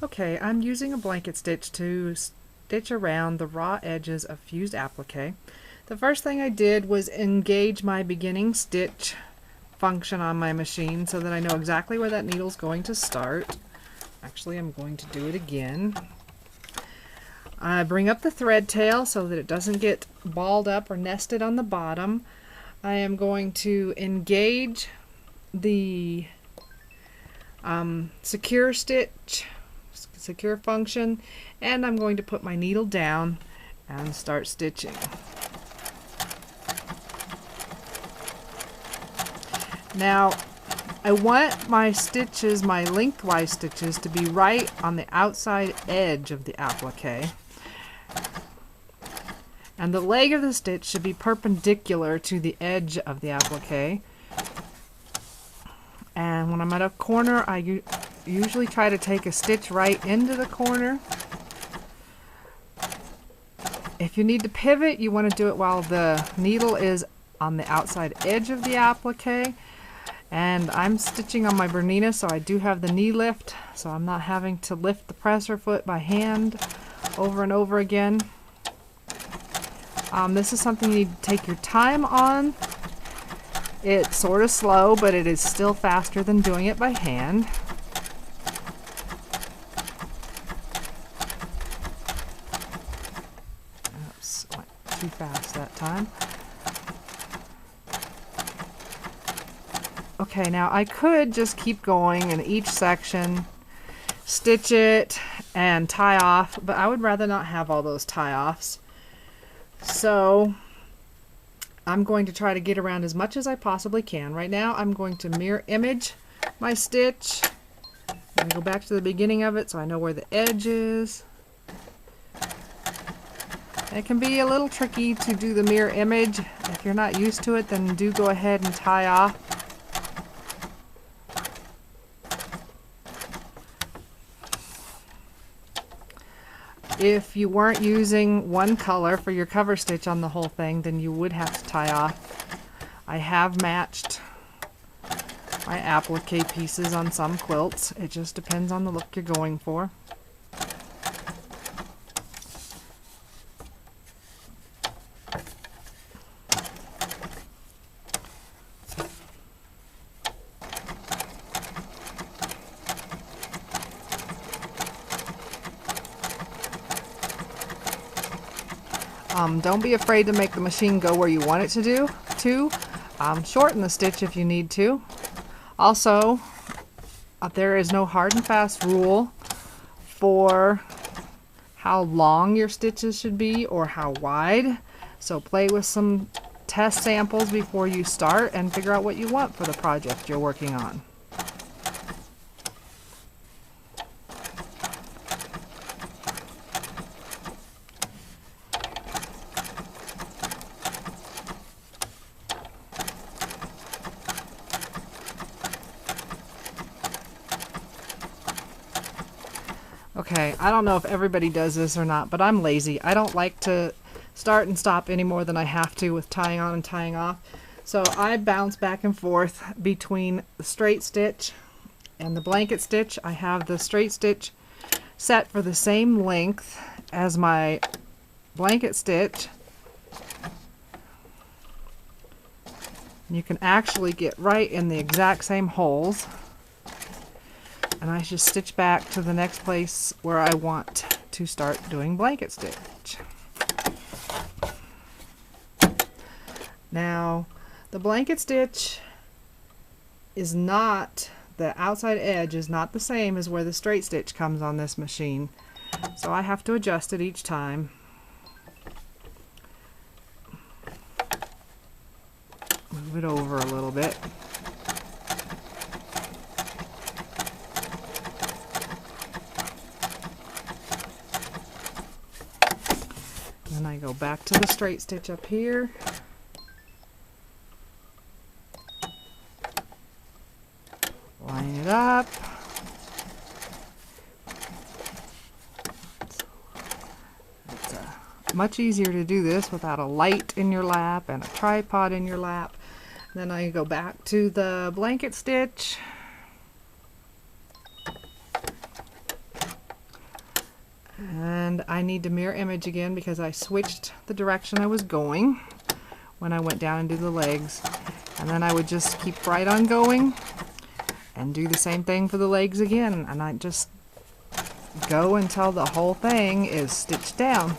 Okay, I'm using a blanket stitch to stitch around the raw edges of fused applique. The first thing I did was engage my beginning stitch function on my machine so that I know exactly where that needle's going to start. Actually, I'm going to do it again. I bring up the thread tail so that it doesn't get balled up or nested on the bottom. I am going to engage the secure function, and I'm going to put my needle down and start stitching. Now I want my stitches, my lengthwise stitches, to be right on the outside edge of the applique, and the leg of the stitch should be perpendicular to the edge of the applique. And when I'm at a corner, I usually try to take a stitch right into the corner. If you need to pivot, you want to do it while the needle is on the outside edge of the applique. And I'm stitching on my Bernina, so I do have the knee lift, so I'm not having to lift the presser foot by hand over and over again. This is something you need to take your time on. It's sort of slow, but it is still faster than doing it by hand. Oops, went too fast that time. Okay, now I could just keep going in each section, stitch it, and tie off, but I would rather not have all those tie-offs. So I'm going to try to get around as much as I possibly can. Right now I'm going to mirror image my stitch and go back to the beginning of it so I know where the edge is. It can be a little tricky to do the mirror image. If you're not used to it, then do go ahead and tie off. If you weren't using one color for your cover stitch on the whole thing, then you would have to tie off. I have matched my applique pieces on some quilts. It just depends on the look you're going for. Don't be afraid to make the machine go where you want it to do. Shorten the stitch if you need to. Also, there is no hard and fast rule for how long your stitches should be or how wide. So play with some test samples before you start and figure out what you want for the project you're working on. Okay, I don't know if everybody does this or not, but I'm lazy. I don't like to start and stop any more than I have to with tying on and tying off. So I bounce back and forth between the straight stitch and the blanket stitch. I have the straight stitch set for the same length as my blanket stitch. You can actually get right in the exact same holes. And I just stitch back to the next place where I want to start doing blanket stitch. Now, the blanket stitch is not, the outside edge is not the same as where the straight stitch comes on this machine. So I have to adjust it each time. Move it over a little bit. Then I go back to the straight stitch up here. Line it up. It's much easier to do this without a light in your lap and a tripod in your lap. Then I go back to the blanket stitch. And I need to mirror image again because I switched the direction I was going when I went down and do the legs. And then I would just keep right on going and do the same thing for the legs again. And I just go until the whole thing is stitched down.